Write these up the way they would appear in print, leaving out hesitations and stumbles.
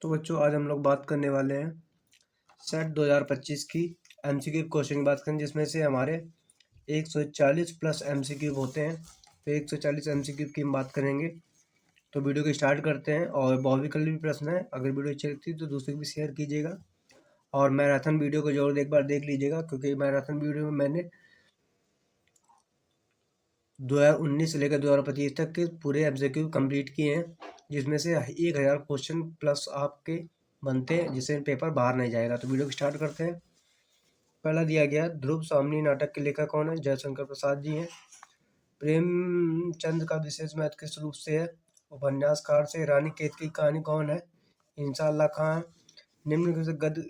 तो बच्चों आज हम लोग बात करने वाले हैं सेट 2025 की एमसीक्यू क्वेश्चन की बात करें, जिसमें से हमारे 140 प्लस एमसीक्यू होते हैं। तो 140 एमसीक्यू की हम बात करेंगे। तो वीडियो को स्टार्ट करते हैं। और बहुत भी कल भी प्रश्न है, अगर वीडियो अच्छी लगती है तो दूसरे को भी शेयर कीजिएगा। और मैराथन वीडियो को जरूर एक बार देख लीजिएगा, क्योंकि मैराथन वीडियो में मैंने 2019 से लेकर 2025 तक के पूरे एमसीक्यू कंप्लीट किए हैं, जिसमें से 1000 क्वेश्चन प्लस आपके बनते हैं, जिससे पेपर बाहर नहीं जाएगा। तो वीडियो को स्टार्ट करते हैं। पहला दिया गया ध्रुव सामनी नाटक के लेखक कौन है? जयशंकर प्रसाद जी हैं। प्रेमचंद का विशेष महत्व किस रूप से है? उपन्यासकार से। रानी केत की कहानी कौन है? इंशाअल्लाह खां। निम्न से गद्य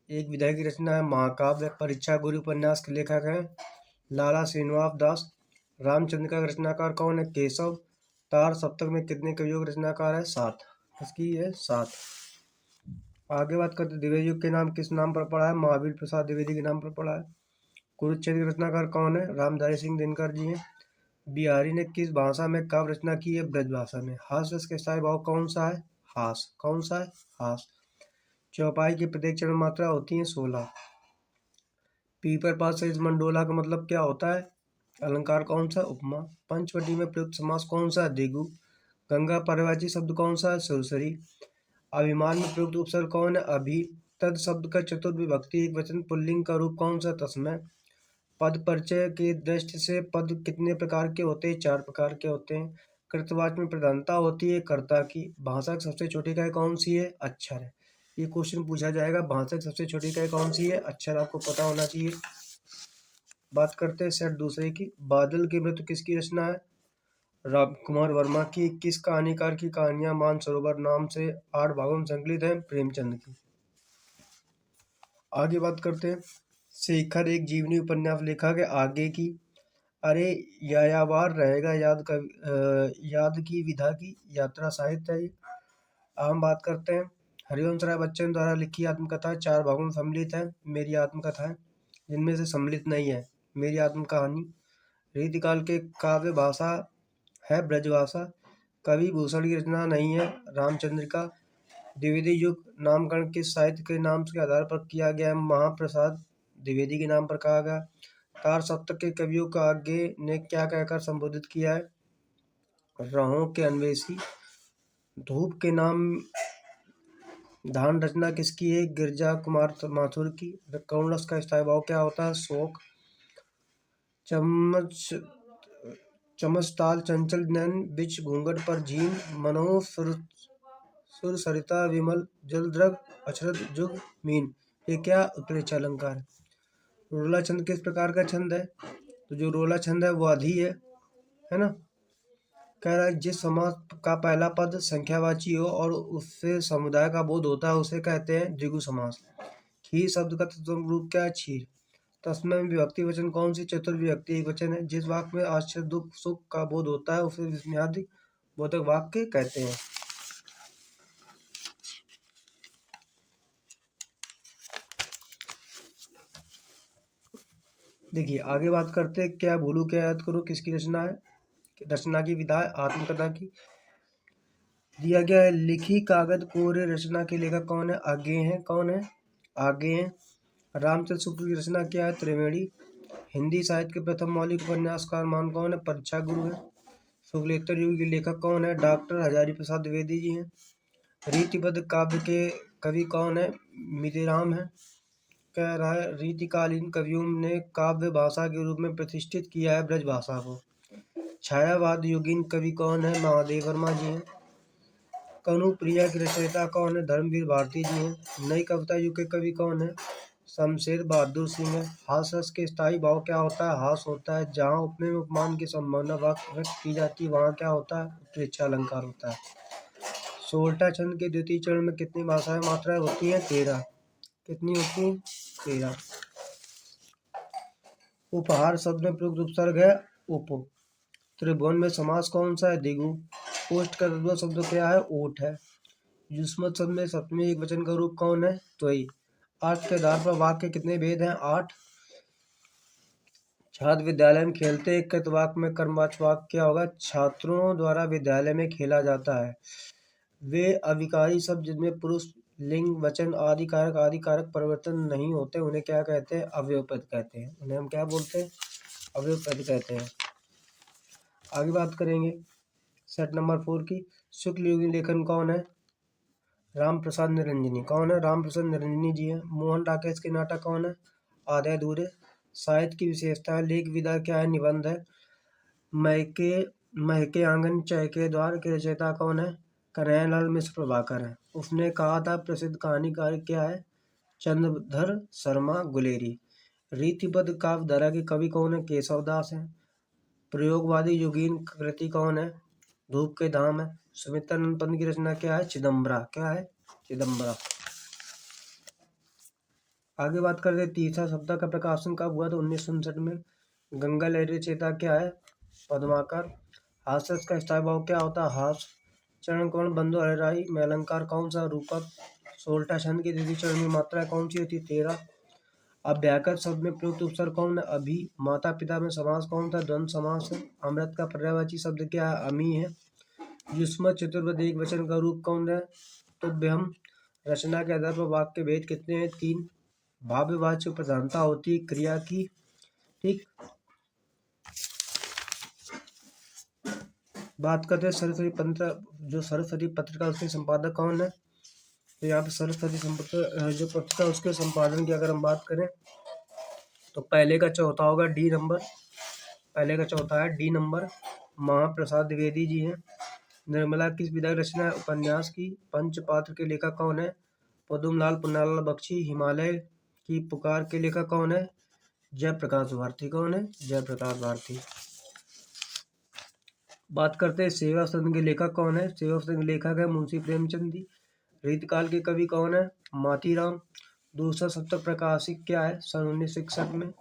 एक विधा की रचना है। महाकाव्य। परीक्षा गुरु उपन्यास के लेखक हैं लाला श्रीनिवास दास। रामचंद्र का रचनाकार कौन है? केशव। तार सप्तक में कितने कवियों के रचनाकार है? 7। इसकी है 7। आगे बात करते द्विवेदी युग के नाम किस नाम पर पड़ा है? महावीर प्रसाद द्विवेदी के नाम पर पड़ा है। कुरुक्षेत्र के रचनाकार कौन है? रामधारी सिंह दिनकर जी हैं। बिहारी ने किस भाषा में काव्य रचना की है? ब्रज भाषा में। हास रस का स्थायी भाव कौन सा है? हास। कौन सा है? हास। चौपाई की प्रत्येक चरण मात्रा होती है 16। पीपर पास सहित मंडोला का मतलब क्या होता है? अलंकार कौन सा? उपमा। पंचवटी में प्रयुक्त समास कौन सा है? द्विगु। गंगा पर्यायवाची शब्द कौन सा है? सुरसरी। अभिमान में प्रयुक्त उपसर्ग कौन है? अभी। तद शब्द का चतुर्विभक्ति एक वचन पुल्लिंग का रूप कौन सा? तस्मय। पद परिचय की दृष्टि से पद कितने प्रकार के होते हैं? 4 प्रकार के होते हैं। कृतवाच में प्रधानता होती है कर्ता की। भाषा की सबसे छोटी इकाई कौन सी है? अक्षर है। ये क्वेश्चन पूछा जाएगा। भाषा की सबसे छोटी इकाई कौन सी है? अक्षर। आपको पता होना चाहिए। बात करते हैं सेट दूसरे की। बादल की मृत्यु किसकी रचना है? राम कुमार वर्मा की। किस कहानीकार की कहानियां मानसरोवर नाम से 8 भागों में संकलित है? प्रेमचंद की। आगे बात करते हैं। शेखर एक जीवनी उपन्यास लेखक है। आगे की। अरे यायावार रहेगा याद की विधा की यात्रा साहित्य है। हम बात करते हैं। हरिवंश राय बच्चन द्वारा लिखी आत्मकथा 4 भागों में सम्मिलित है। मेरी आत्मकथा है। जिनमें से सम्मिलित नहीं है मेरी आत्मकहानी। रीतिकाल के काव्य भाषा है ब्रजभाषा। कवि भूषण की रचना नहीं है रामचंद्र का। द्विवेदी युग नामकरण किस साहित्य के नाम के आधार पर किया गया है? महाप्रसाद द्विवेदी के नाम पर कहा गया। तार सप्तक के कवियों को आगे ने क्या कहकर संबोधित किया है? राहों के अन्वेषी। धूप के नाम धान रचना किसकी है? गिरजा कुमार माथुर की। करुणरस का स्थायी भाव क्या होता है? शोक। चम्मच चमचताल चंचल नैन बिच घूंघट पर झीन मनो सुर सरिता विमल जलद्रग अक्षरद जुग मीन। ये क्या उत्प्रेक्षा अलंकार है? रोला छंद किस प्रकार का छंद है? तो जो रोला छंद है वो आधी है ना। कह रहा है जिस समास का पहला पद संख्यावाची हो और उससे समुदाय का बोध होता है उसे कहते हैं द्विगु समास। खीर शब्द का तत्सम रूप क्या है? क्षीर। तस्मै में विभक्ति वचन कौन सी चतुर्विभक्ति एक वचन है? जिस वाक्य में आश्चर्य दुख सुख का बोध होता है उसे विस्मयादि बोधक वाक्य कहते हैं। देखिए आगे बात करते हैं। क्या भूलू क्या याद करो किसकी रचना है? रचना की विधा है आत्मकथा की। दिया गया है लिखी कागज कोरे रचना के लेखक कौन है? आगे हैं। कौन है? आगे हैं। रामचंद्र शुक्ल की रचना क्या है? त्रिवेणी। हिंदी साहित्य के प्रथम मौलिक उपन्यासकार मान कौन है? परीक्षा गुरु है। शुक्लेत्तर युग के लेखक कौन है? डॉक्टर हजारी प्रसाद द्विवेदी जी हैं। रीतिबद्ध काव्य के कवि कौन है? मितेराम है। कह रहा है रीतिकालीन कवियों ने काव्य भाषा के रूप में प्रतिष्ठित किया है ब्रज भाषा को। छायावाद युगीन कवि कौन है? महादेव वर्मा जी हैं। कनुप्रिया की रचयिता कौन है? धर्मवीर भारती जी हैं। नई कविता युग के कवि कौन है? शमशेर बहादुर सिंह है। हास रस के स्थायी भाव क्या होता है? हास होता है। जहाँ उपमेय में उपमान की संभावना व्यक्त की जाती है वहाँ क्या होता है? उत्प्रेक्षा अलंकार होता है। सोलटा छंद के द्वितीय चरण में कितनी भाषाएं मात्राएं होती हैं? 13। कितनी होती हैं? 13। उपहार शब्द में प्रयुक्त उपसर्ग है उप। त्रिभुवन में समास कौन सा है? द्विगु। ओष्ठ का तद्भव शब्द क्या है? ओठ है। युष्मत शब्द में सप्तमी एक वचन का रूप कौन है? त्वयी। अर्थ के आधार पर वाक्य कितने भेद हैं? 8। छात्र विद्यालय में खेलते एक कृत वाक्य में कर्मवाचक वाक्य क्या होगा? छात्रों द्वारा विद्यालय में खेला जाता है। वे अविकारी शब्द जिनमें पुरुष लिंग वचन आदि कारक परिवर्तन नहीं होते उन्हें क्या कहते हैं? अवयव पद कहते हैं। उन्हें हम क्या बोलते हैं? अवयव पद कहते हैं। आगे बात करेंगे सेट नंबर 4 की। शुक्ल युगीन लेखन कौन है? राम प्रसाद निरंजनी। कौन है? राम प्रसाद निरंजनी जी है। मोहन राकेश के नाटक कौन है? आधे अधूरे। साहित्य की विशेषता है। लेख विधा क्या है? निबंध है। महके महके आंगन चहके द्वार के रचयिता कौन है? कन्हैयालाल मिश्र प्रभाकर है। उसने कहा था प्रसिद्ध कहानीकार क्या है? चंद्रधर शर्मा गुलेरी। रीतिबद्ध काव्य धारा के कवि कौन है? केशवदास है। प्रयोगवादी योगीन कृति कौन है? धूप के धाम है। सुमित्रानंद पंत की रचना क्या है? चिदम्बरा। क्या है? चिदम्बरा। आगे बात करते हैं तीसरा सप्ताह का प्रकाशन कब हुआ? तो 1959 में। गंगा लहरी रचयिता क्या है? पद्माकर। हास्य का स्थायी भाव क्या होता है? हास। चरण कौन? बंधु हरिराई। में अलंकार कौन सा? रूपक। सोलटा छंद की द्वितीय चरण में मात्रा कौन सी होती है? 13। अव्याकृत शब्द में प्रयुक्त उपसर्ग कौन है? अभी। माता पिता में समास कौन सा? द्वंद्व समास है। अमृत का पर्यायवाची शब्द क्या है? अमी है। युष्म चतुर्वेद एक वचन का रूप कौन है? तुभ्यम। रचना के आधार पर वाक्य भेद कितने हैं? 3। भाव्यवाच्य प्रधानता होती है क्रिया की। ठीक। बात करते हैं सरस्वती पत्र। जो सरस्वती पत्रिका उसके संपादक कौन है? तो यहाँ पे सरस्वती जो पत्रिका उसके संपादन की अगर हम बात करें तो पहले का चौथा होगा डी नंबर। पहले का चौथा है डी नंबर। महाप्रसाद द्विवेदी जी हैं। निर्मला किस विधा की रचना है? उपन्यास की। पंचपात्र के लेखक कौन है? पदुमलाल पुन्नालाल बख्शी। हिमालय की पुकार के लेखक कौन है? जयप्रकाश भारती। कौन है? जयप्रकाश भारती। बात करते हैं सेवा सदन के लेखक कौन है? सेवा सदन के लेखक है मुंशी प्रेमचंद जी। रीतकाल के कवि कौन है? मातीराम। दूसरा शतक प्रकाशित क्या है? सन 1961 में।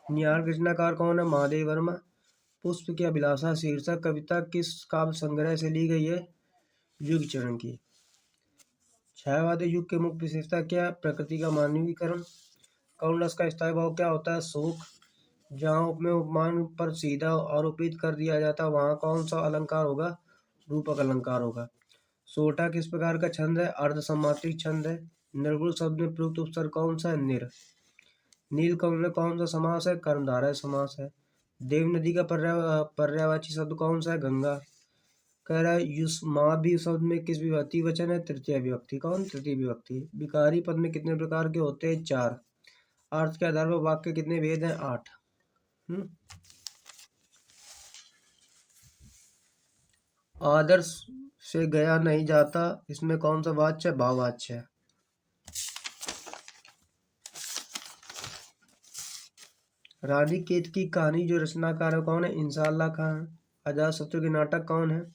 न्याय रचनाकार कौन है? महादेव वर्मा। पुष्प की अभिलाषा शीर्षक कविता किस काव्य संग्रह से ली गई है? युग चरण की। छायावादी युग के मुख्य विशेषता क्या है? प्रकृति का मानवीकरण। करुण रस का स्थायी भाव क्या होता है? शोक। जहाँ उपमेय उपमान पर सीधा आरोपित कर दिया जाता है वहाँ कौन सा अलंकार होगा? रूपक अलंकार होगा। सोटा किस प्रकार का छंद है? अर्धसमात्रिक छंद है। निर्गुण शब्द में प्रयुक्त उपसर्ग कौन सा है? निर। नीलकमल में कौन सा समास है? कर्मधारय समास है। देव नदी का पर्यायवाची शब्द कौन सा है? गंगा। कह रहा है युष्माभि शब्द में किस विभक्ति वचन है? तृतीय विभक्ति। कौन? तृतीय विभक्ति। विकारी पद में कितने प्रकार के होते हैं? 4। अर्थ के आधार पर वाक्य कितने भेद हैं? 8। आदर्श से गया नहीं जाता इसमें कौन सा वाच्य है? भाववाच्य है। रानी केत की कहानी जो रचनाकार है कौन है? इंशाअल्लाह खान। अजातशत्रु के नाटक कौन है?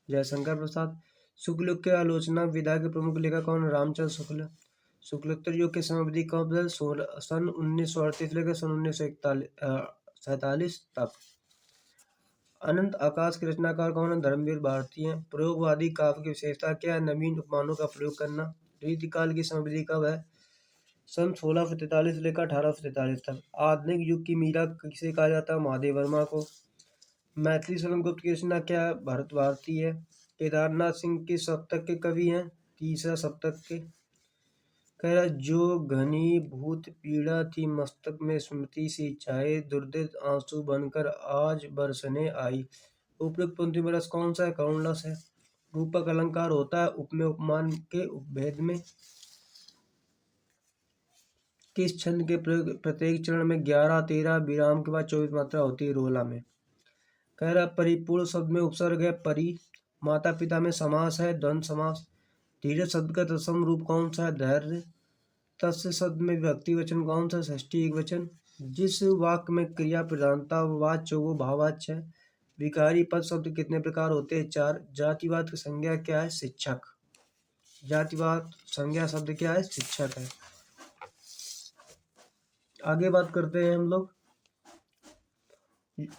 जयशंकर प्रसाद। शुक्ल युग के आलोचना विधा के प्रमुख लेखक कौन है? रामचंद्र शुक्ल। शुक्लोत्तर युग के समय अवधि कब है? सन 1938 लेकर सन 1947 तक। अनंत आकाश के रचनाकार कौन है? धर्मवीर भारती हैं। प्रयोगवादी काव्य की विशेषता क्या है? नवीन उपमानों का प्रयोग करना। रीतिकाल की समृद्धि कब है? सन 1643 से लेकर 1843 तक। आधुनिक युग की मीरा किसे कहा जाता है? महादेव वर्मा को। मैथिली शरण गुप्त की रचना क्या है? भरत भारती है। केदारनाथ सिंह किस शतक के कवि हैं? तीसरा शतक के। कह रहा जो घनीभूत पीड़ा थी मस्तक में स्मृति सी छाए दुर्दित आंसू बनकर आज बरसने आई। उपयुक्त पंक्ति में रस कौन सा है? करुण रस है। रूपक अलंकार होता है उपमेय उपमान के उपभेद में। किस छंद के प्रत्येक चरण में 11, 13 विराम के बाद 24 मात्रा होती है? रोला में। कह रहा परिपूर्ण शब्द में उपसर्ग है परि। माता पिता में समास है द्वंद्व समास। धीरज शब्द का तत्सम रूप कौन सा है? धैर्य। तस्य शब्द में विभक्ति वचन कौन सा? षष्ठी एक वचन। जिस वाक्य में क्रिया प्रधानता वाच्य वो भाववाच्य है। विकारी पद शब्द कितने प्रकार होते हैं? 4। जातिवाद की संज्ञा क्या है? शिक्षक। जातिवाद संज्ञा शब्द क्या है? शिक्षक है। आगे बात करते हैं हम लोग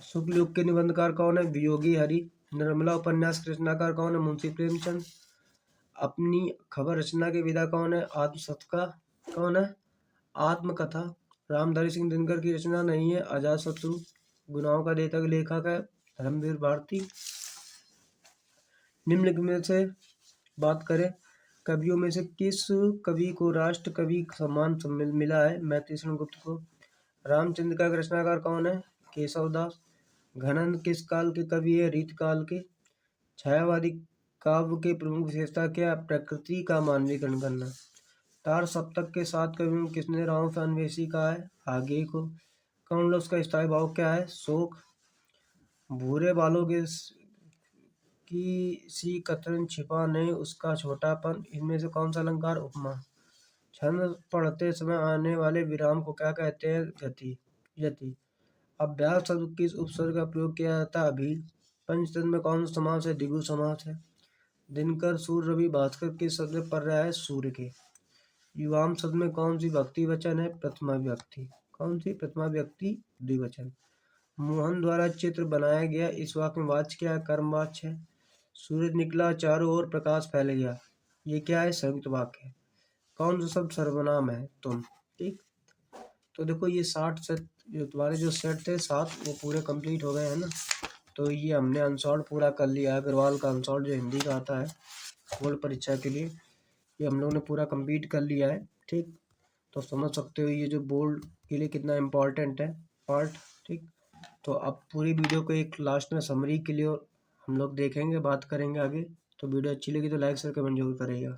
शुक्ल युग के निबंधकार कौन है? वियोगी हरि। निर्मला उपन्यास के रचनाकार कौन है? मुंशी प्रेमचंद। अपनी खबर रचना के विधा कौन है? आत्मसत्का। कौन है? आत्मकथा। रामधारी सिंह दिनकर की रचना नहीं है। अजातशत्रु। गुनाहों का देता लेखक है धर्मवीर भारती। निम्नलिखित में से बात करें कवियों में से किस कवि को राष्ट्र कवि सम्मान मिला है? मैथिली गुप्त को। रामचंद्र का रचनाकार कौन है? केशवदास। घनंद किस काल के कवि है? रीतकाल के। छायावादी काव्य की प्रमुख विशेषता क्या है? प्रकृति का मानवीकरण करना। तार सप्तक के 7 कवियों में किसने राहों पे अन्वेषी कहा है? आगे को। कमलोस का स्थायी भाव क्या है? शोक। भूरे बालों के की सी कतरन छिपा नहीं उसका छोटापन, इनमें से कौन सा अलंकार? उपमा। छंद पढ़ते समय आने वाले विराम को क्या कहते हैं? गति, यति। अभ्यास शब्द किस उपसर्ग का प्रयोग किया जाता है? अभी। पंचतंत्र में कौन सा समास है? द्विगु समास है। दिनकर, सूर्य, रवि, भास्कर किस शब्द में पर्याय है? सूर्य के। युवाम शब्द में कौन सी भक्ति वचन है? प्रथमा व्यक्ति। कौन सी? प्रथमा व्यक्ति द्विवचन। मोहन द्वारा चित्र बनाया गया इस वाक्य में वाच्य क्या है? कर्मवाच्य है। सूरज निकला, चारों ओर प्रकाश फैल गया, ये क्या है? संयुक्त वाक्य है। कौन सा शब्द सर्वनाम है? तुम। ठीक। तो देखो ये 60 सेट जो तुम्हारे जो सेट थे 7 वो पूरे कंप्लीट हो गए हैं ना। तो ये हमने अनसॉल्व पूरा कर लिया है। अग्रवाल का अनसॉल्व जो हिंदी का आता है बोर्ड परीक्षा के लिए, ये हम लोग ने पूरा कंप्लीट कर लिया है। ठीक। तो समझ सकते हो ये जो बोर्ड के लिए कितना इम्पोर्टेंट है पार्ट। ठीक। तो अब पूरी वीडियो को एक लास्ट में समरी के लिए हम लोग देखेंगे, बात करेंगे आगे। तो वीडियो अच्छी लगी तो लाइक शेयर कमेंट जरूर करेगा।